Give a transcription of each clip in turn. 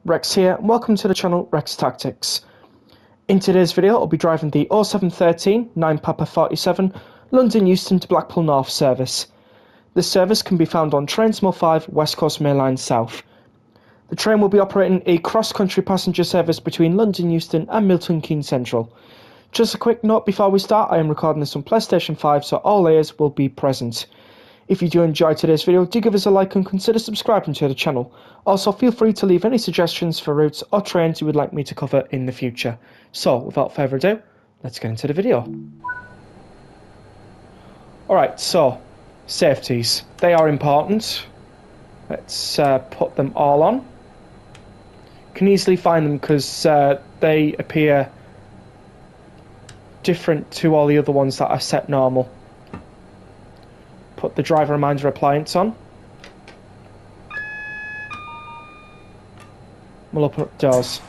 Rex here, and welcome to the channel Rex Tactics. In today's video, I'll be driving the 0713 9 Papa 47 London Euston to Blackpool North service. This service can be found on Trains Mo 5 West Coast Main Line South. The train will be operating a cross-country passenger service between London Euston and Milton Keynes Central. Just a quick note before we start, I am recording this on PlayStation 5, so all ears will be present. If you do enjoy today's video, do give us a like and consider subscribing to the channel. Also, feel free to leave any suggestions for routes or trains you would like me to cover in the future. So, without further ado, let's get into the video. Alright, so, safeties. They are important. Let's put them all on. You can easily find them because they appear different to all the other ones that are set normal. Put the driver reminder appliance on. We'll open up the doors.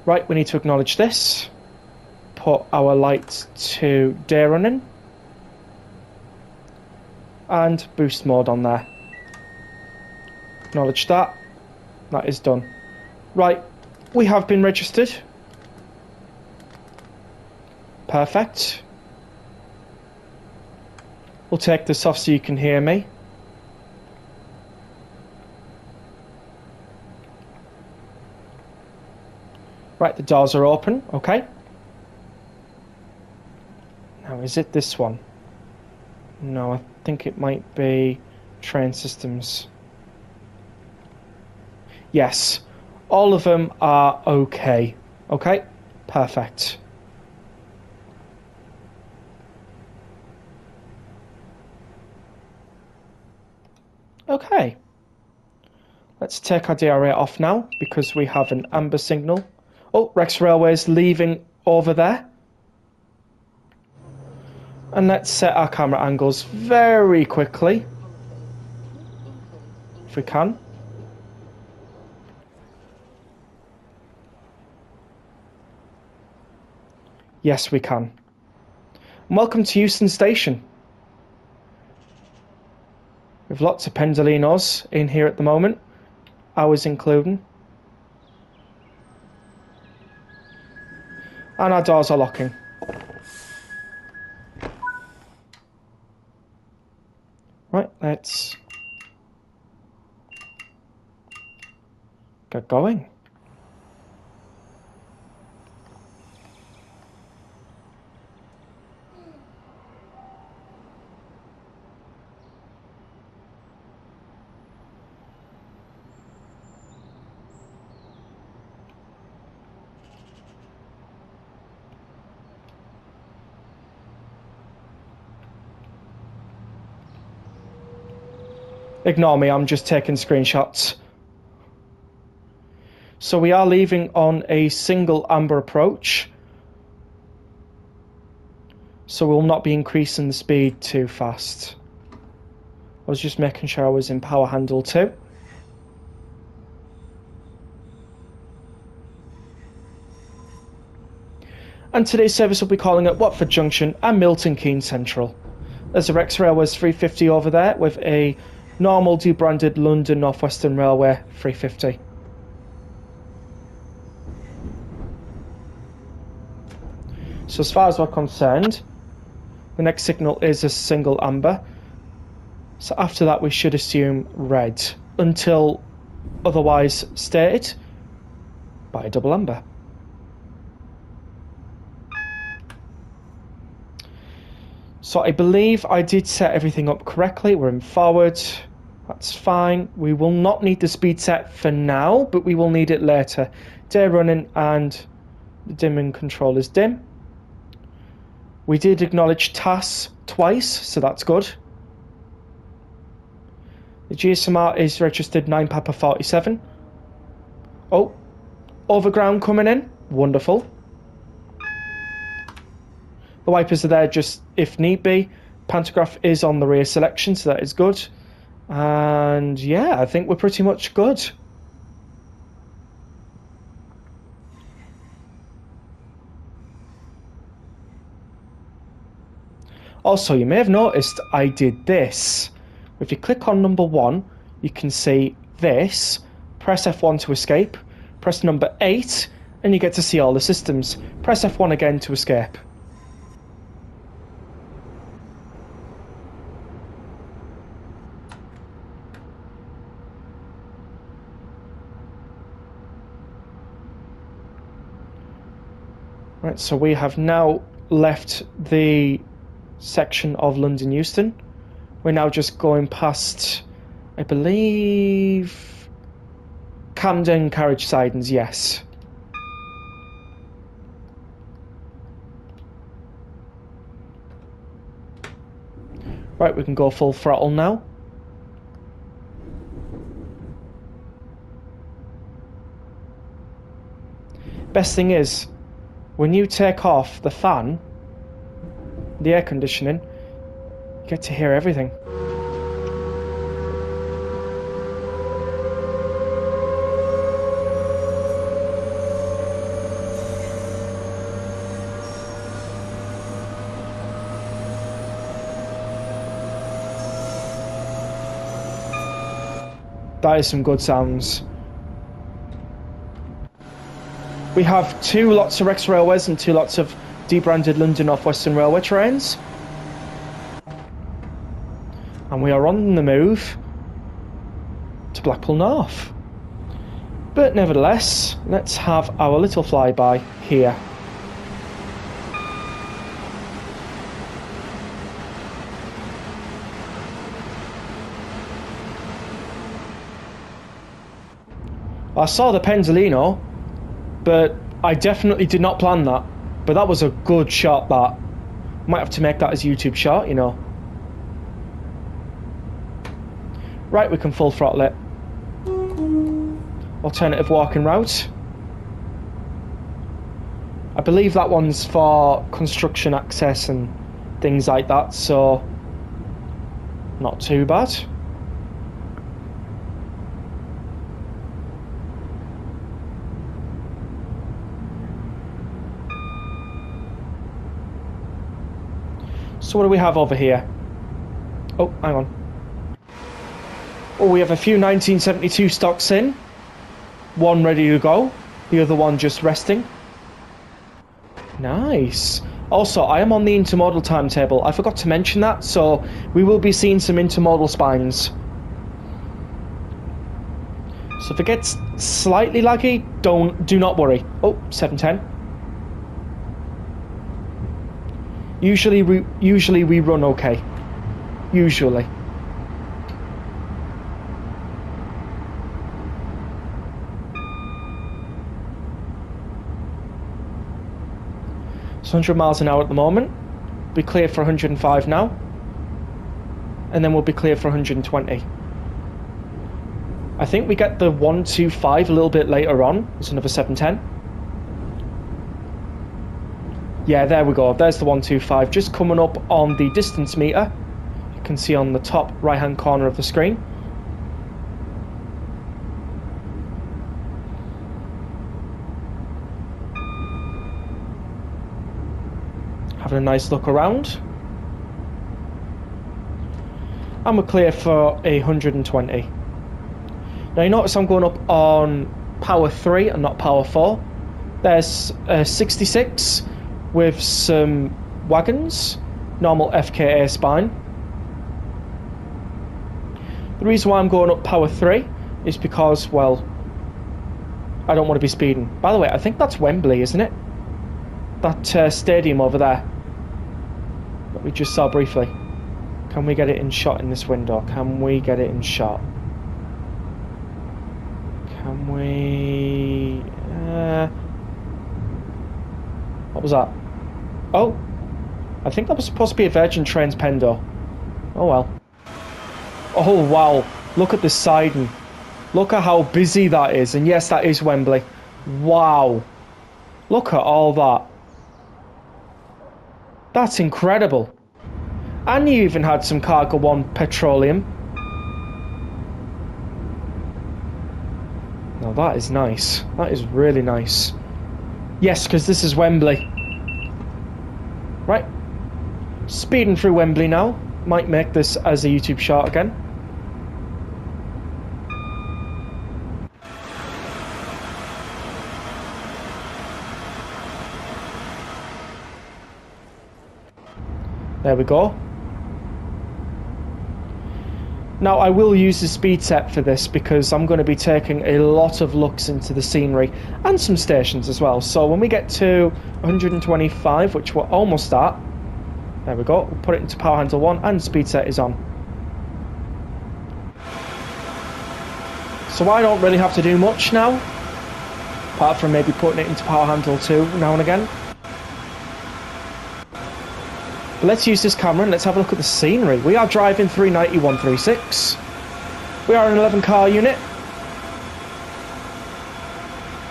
Right, we need to acknowledge this. Put our lights to day running. And boost mode on there. Acknowledge that. That is done. Right, we have been registered. Perfect. We'll take this off so you can hear me. Right, the doors are open, okay. Now, is it this one? No, I think it might be train systems. Yes, all of them are okay. Okay, perfect. Okay, let's take our DRA off now because we have an amber signal. Oh, Rex Railway's leaving over there. And let's set our camera angles very quickly, if we can. Yes, we can. And welcome to Euston Station. With lots of pendolinos in here at the moment, ours including. And our doors are locking. Right, let's get going. Ignore me, I'm just taking screenshots. So we are leaving on a single amber approach. So we'll not be increasing the speed too fast. I was just making sure I was in power handle too. And today's service will be calling at Watford Junction and Milton Keynes Central. There's a Rex Railways 350 over there with a normal debranded London North Western Railway 350. So as far as we're concerned, the next signal is a single amber. So after that we should assume red until otherwise stated by a double amber. So I believe I did set everything up correctly. We're in forward. That's fine. We will not need the speed set for now, but we will need it later. Day running and the dimming control is dim. We did acknowledge TAS twice, so that's good. The GSMR is registered 9 Papa 47. Oh, overground coming in. Wonderful. The wipers are there just if need be. Pantograph is on the rear selection, so that is good. And yeah, I think we're pretty much good. Also, you may have noticed I did this. If you click on number 1, you can see this, Press F1 to escape. Press number 8 and you get to see all the systems. Press F1 again to escape. Right, so we have now left the section of London Euston. We're now just going past, I believe, Camden carriage sidings, yes. Right, we can go full throttle now. Best thing is, when you take off the fan, the air conditioning, you get to hear everything. That is some good sounds. We have 2 lots of Rex Railways and 2 lots of debranded London North Western Railway trains. And we are on the move to Blackpool North. But nevertheless, let's have our little flyby here. I saw the Pendolino, but I definitely did not plan that. But that was a good shot, that. Might have to make that as a YouTube shot, you know. Right, we can full throttle it. Alternative walking route. I believe that one's for construction access and things like that, so not too bad. So what do we have over here? Oh, hang on. Oh, we have a few 1972 stocks in. One ready to go. The other one just resting. Nice. Also, I am on the intermodal timetable. I forgot to mention that, so we will be seeing some intermodal spines. So if it gets slightly laggy, do not worry. Oh, 710. Usually we run okay. Usually. It's 100 miles an hour at the moment. Be clear for 105 now. And then we'll be clear for 120. I think we get the 125 a little bit later on. It's another 710. Yeah, there we go. There's the 125 just coming up on the distance meter. You can see on the top right hand corner of the screen. Having a nice look around. And we're clear for 120. Now you notice I'm going up on power 3 and not power 4. There's 66 with some wagons, normal FKA spine. The reason why I'm going up power 3 is because, well, I don't want to be speeding. By the way, I think that's Wembley, isn't it? That stadium over there that we just saw briefly. Can we get it in shot in this window? Can we get it in shot? Can we... what was that? Oh, I think that was supposed to be a Virgin Trains PENDO. Oh well. Oh wow, look at the siding. Look at how busy that is. And yes, that is Wembley. Wow. Look at all that. That's incredible. And you even had some Cargo One petroleum. Now that is nice. That is really nice. Yes, because this is Wembley. Right, speeding through Wembley now. Might make this as a YouTube shot again. There we go. Now I will use the speed set for this because I'm going to be taking a lot of looks into the scenery and some stations as well. So when we get to 125, which we're almost at, there we go, we'll put it into power handle 1 and speed set is on. So I don't really have to do much now, apart from maybe putting it into power handle 2 now and again. But let's use this camera and let's have a look at the scenery. We are driving 390-136. We are an 11 car unit.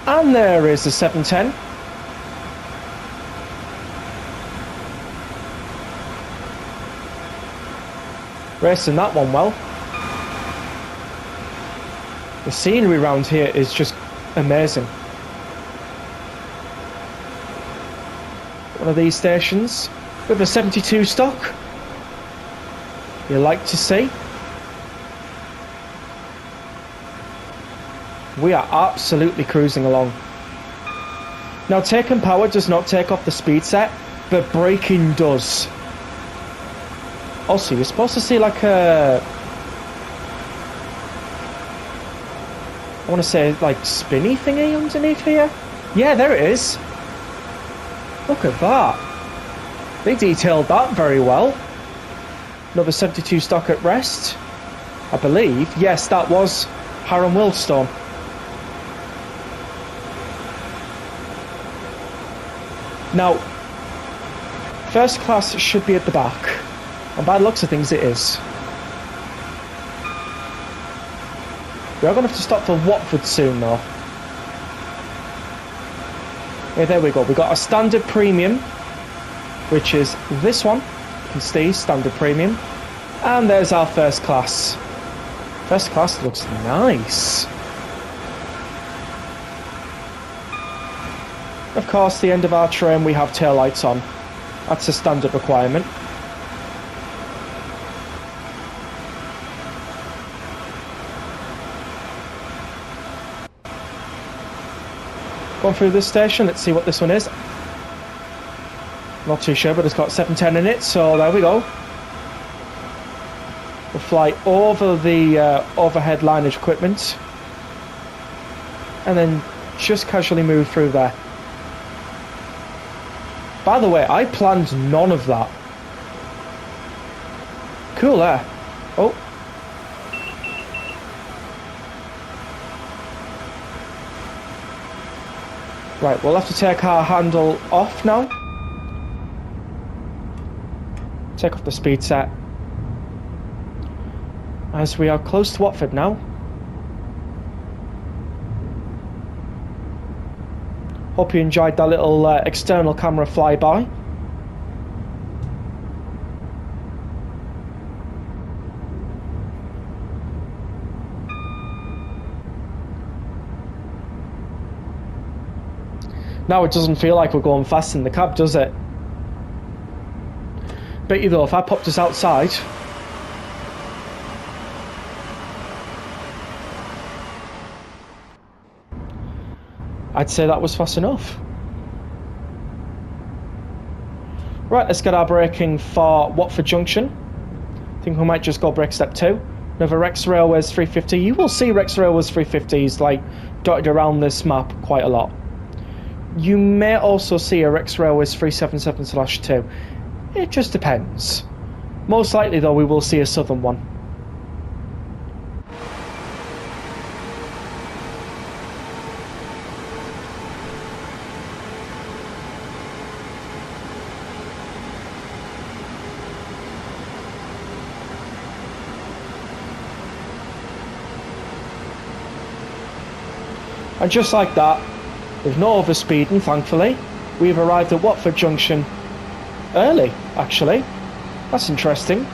And there is the 710. Racing that one well. The scenery around here is just amazing. One of these stations with a 72 stock. You like to see. We are absolutely cruising along. Now taking power does not take off the speed set, but braking does. Also, you're supposed to see like a, I want to say like spinny thingy underneath here. Yeah, there it is. Look at that. They detailed that very well. Another 72 stock at rest, I believe. Yes, that was Harran Wealdstone. Now, first class should be at the back, and by the looks of things it is. We are going to have to stop for Watford soon though. Yeah, there we go. We got a standard premium, which is this one. You can see standard premium. And there's our first class. First class looks nice. Of course, the end of our train we have taillights on. That's a standard requirement. Going through this station, let's see what this one is. Not too sure, but it's got 710 in it, so there we go. We'll fly over the overhead lineage equipment and then just casually move through there. By the way, I planned none of that. Cool there. Oh. Right, we'll have to take our handle off now. Take off the speed set. As we are close to Watford now. Hope you enjoyed that little external camera flyby. Now it doesn't feel like we're going fast in the cab, does it? Bet you though, if I popped us outside, I'd say that was fast enough. Right, let's get our braking for Watford Junction. I think we might just go brake step 2. Another Rex Railways 350. You will see Rex Railways 350s like dotted around this map quite a lot. You may also see a Rex Railways 377/2. It just depends. Most likely though we will see a southern one. And just like that, with no overspeeding thankfully, we've arrived at Watford Junction early, actually. That's interesting.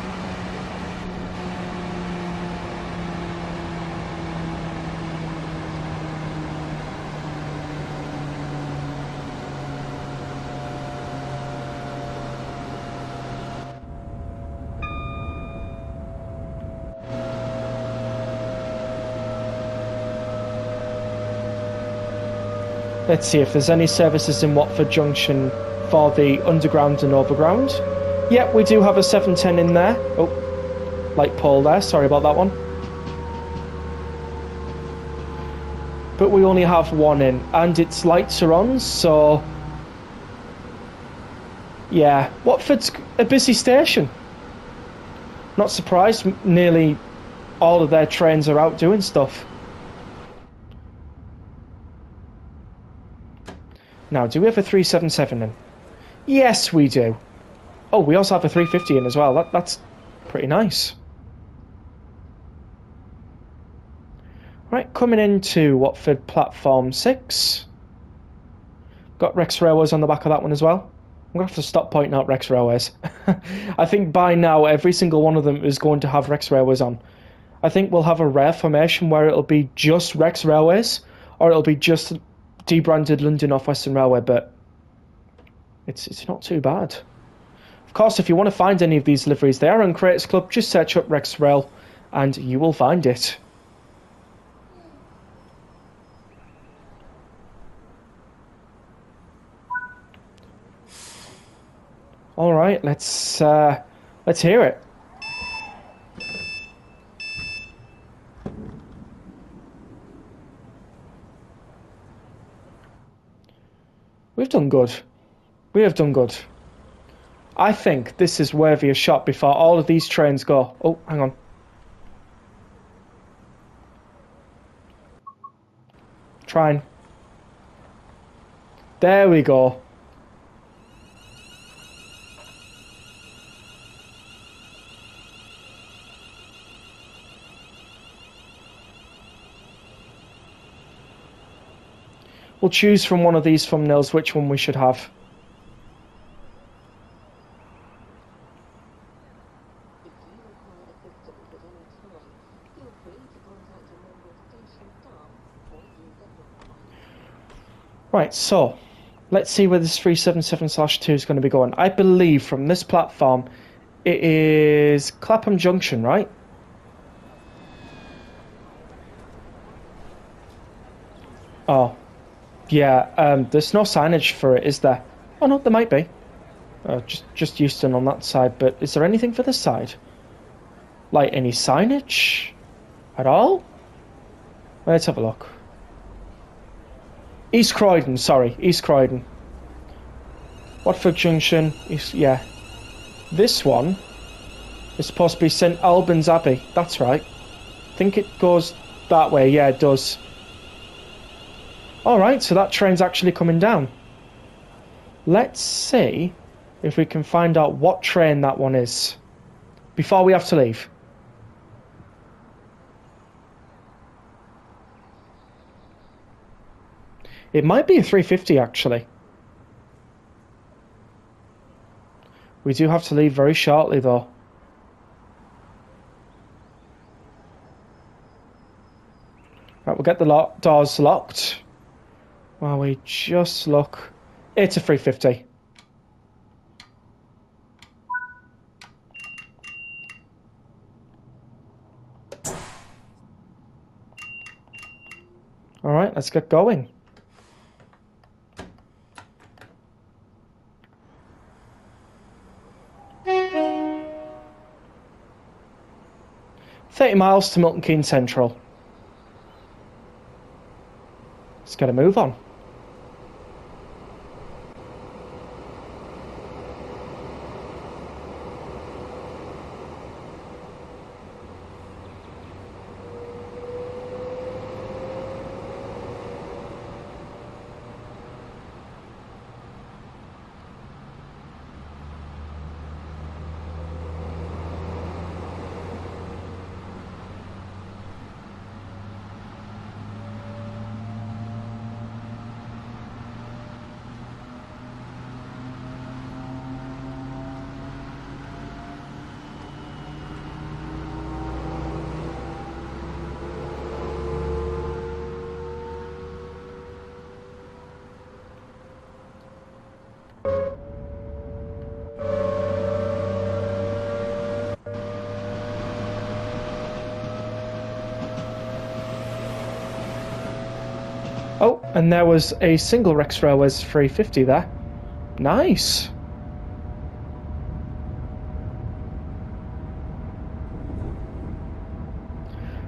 Let's see if there's any services in Watford Junction for the underground and overground. Yep, we do have a 710 in there. Oh, light pole there, sorry about that one. But we only have one in, and its lights are on, so... yeah, Watford's a busy station. Not surprised, nearly all of their trains are out doing stuff. Now, do we have a 377 in? Yes, we do. Oh, we also have a 350 in as well. That's pretty nice. Right, coming into Watford platform 6. Got Rex Railways on the back of that one as well. I'm going to have to stop pointing out Rex Railways. I think by now every single one of them is going to have Rex Railways on. I think we'll have a rare formation where it'll be just Rex Railways, or it'll be just debranded London North Western Railway, but it's not too bad. Of course, if you want to find any of these liveries, they are on Creators Club. Just search up Rex Rail and you will find it. All right, let's hear it. We've done good. We have done good. I think this is worthy a shot before all of these trains go. Oh, hang on. Trying. There we go. We'll choose from one of these thumbnails which one we should have. Right, so let's see where this 377/2 is going to be going. I believe from this platform it is Clapham Junction, right? Oh. Yeah, there's no signage for it, is there? Oh no, there might be. Just Euston on that side, but is there anything for this side? Like any signage at all? Let's have a look. East Croydon, sorry, East Croydon. Watford Junction, yeah. This one is supposed to be St Albans Abbey, that's right. I think it goes that way, yeah it does. Alright, so that train's actually coming down. Let's see if we can find out what train that one is before we have to leave. It might be a 350 actually. We do have to leave very shortly though. Right, we'll get the doors locked. While we just look. It's a 350. Alright, let's get going. $30 miles to Milton Keynes Central. Let's get a move on. Oh, and there was a single Rex Railways 350 there. Nice.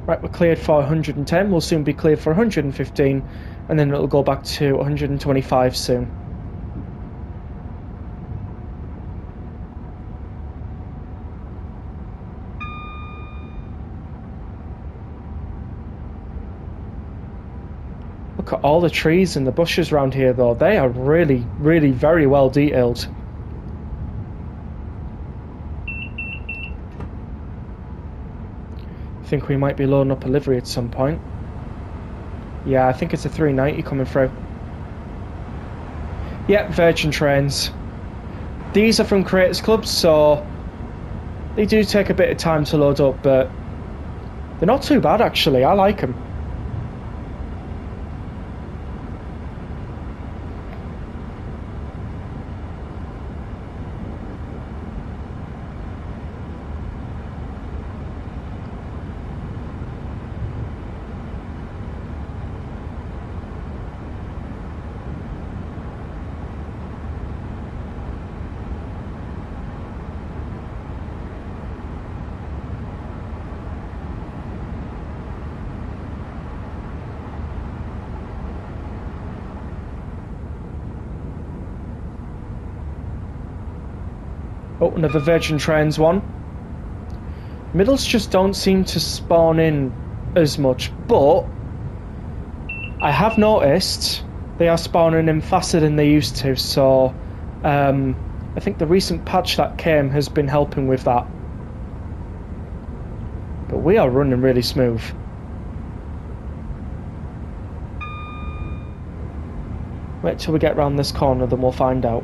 Right, we're cleared for 110, we'll soon be cleared for 115, and then it'll go back to 125 soon. Look at all the trees and the bushes around here though, they are really, really very well detailed. I think we might be loading up a livery at some point. Yeah, I think it's a 390 coming through. Yep, Virgin trains. These are from Creators Club, so they do take a bit of time to load up, but they're not too bad actually, I like them. Oh, another Virgin Trains one. Middles just don't seem to spawn in as much, but I have noticed they are spawning in faster than they used to, so I think the recent patch that came has been helping with that. But we are running really smooth. Wait till we get round this corner, then we'll find out.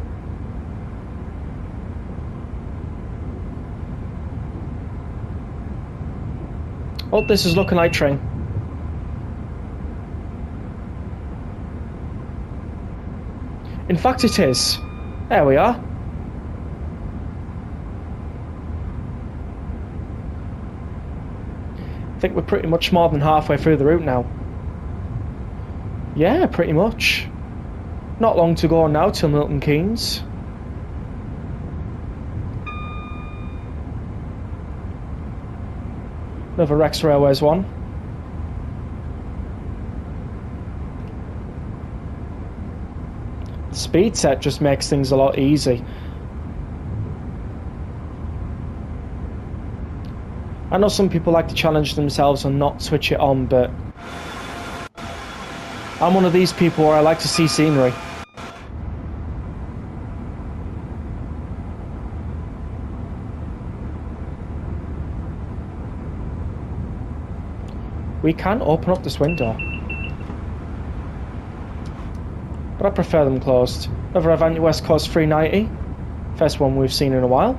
Oh, this is looking like train. In fact, it is. There we are. I think we're pretty much more than halfway through the route now. Yeah, pretty much. Not long to go now till Milton Keynes. Another Rex Railways one. The speed set just makes things a lot easy. I know some people like to challenge themselves and not switch it on, but I'm one of these people where I like to see scenery. We can open up this window, but I prefer them closed. Another Avanti West Coast 390, first one we've seen in a while.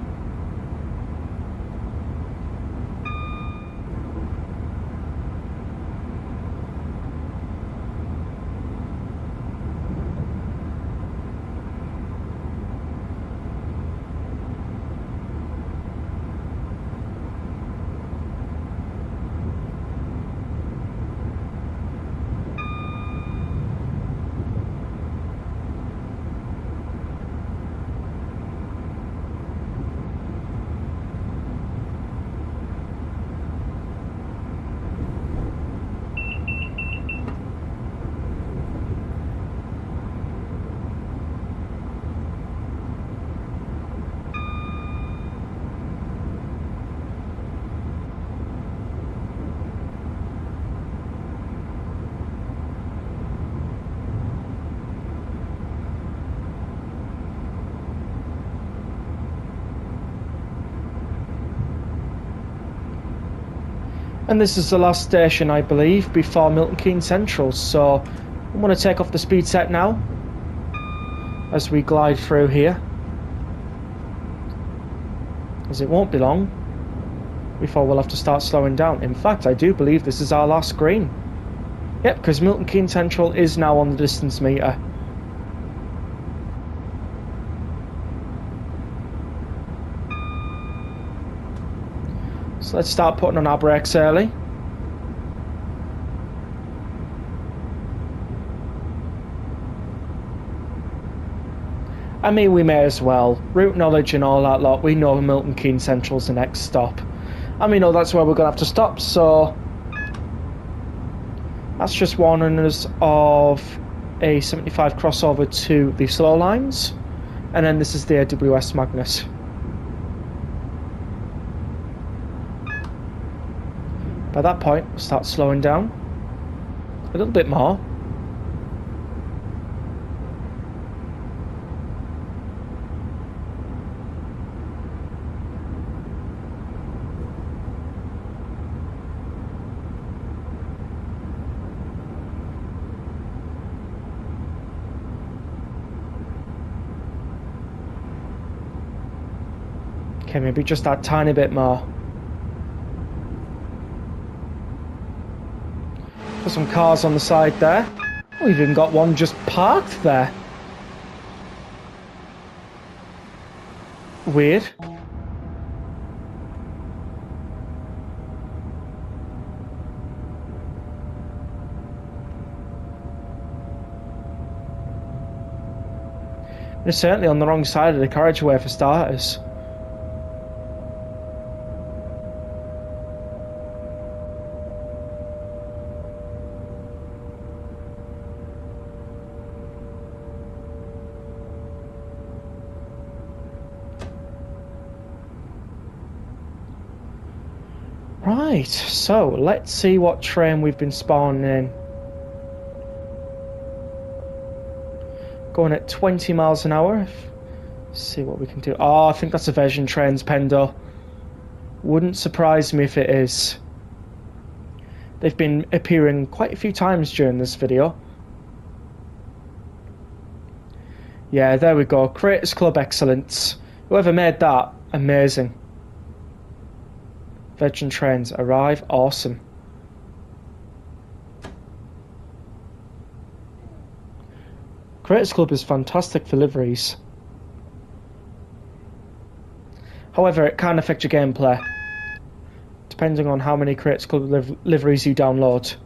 And this is the last station, I believe, before Milton Keynes Central, so I'm going to take off the speed set now as we glide through here, as it won't be long before we'll have to start slowing down. In fact, I do believe this is our last screen. Yep, because Milton Keynes Central is now on the distance meter. So let's start putting on our brakes early. I mean, we may as well. Route knowledge and all that lot. We know Milton Keynes Central's the next stop. And we know that's where we're going to have to stop, so That's just warning us of a 75 crossover to the slow lines, and then this is the AWS Magnus. By that point, we'll start slowing down a little bit more. Okay, maybe just that tiny bit more. Got some cars on the side there. We've even got one just parked there. Weird. They're certainly on the wrong side of the carriageway for starters. Right, so let's see what train we've been spawning in. Going at 20 miles an hour. Let's see what we can do. Oh, I think that's a version train's PENDO. Wouldn't surprise me if it is. They've been appearing quite a few times during this video. Yeah, there we go. Creators Club Excellence. Whoever made that, amazing. Virgin trains arrive, awesome. Creators Club is fantastic for liveries. However, it can affect your gameplay, depending on how many Creators Club liveries you download.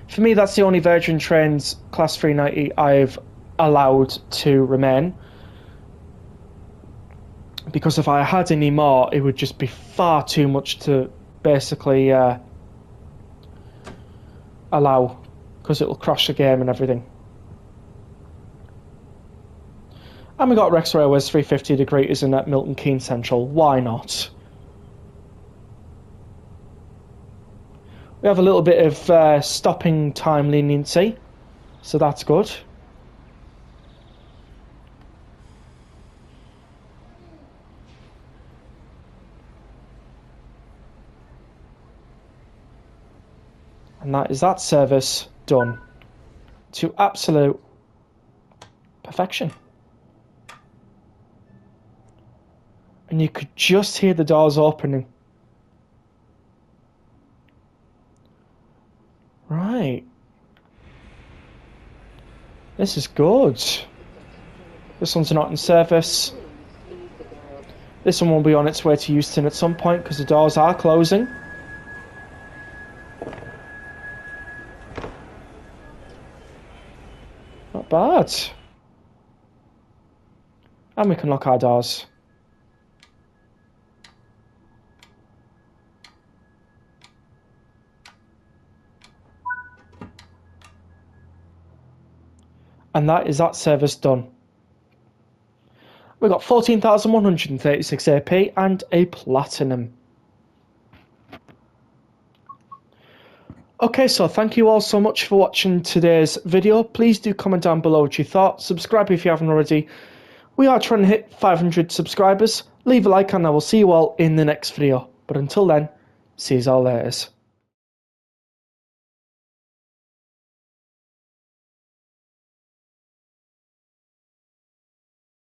For me, that's the only Virgin Trains Class 390 I've allowed to remain. Because if I had any more, it would just be far too much to basically allow, because it'll crash the game and everything. And we got Rex Railways 350 degrees in at Milton Keynes Central. Why not? We have a little bit of stopping time leniency, so that's good. And that is that service done to absolute perfection. And you could just hear the doors opening. Right. This is good. This one's not in service. This one will be on its way to Euston at some point because the doors are closing. Not bad. And we can lock our doors. And that is that service done. We've got 14,136 AP and a platinum. Okay, so thank you all so much for watching today's video. Please do comment down below what you thought. Subscribe if you haven't already. We are trying to hit 500 subscribers. Leave a like and I will see you all in the next video. But until then, see you all later.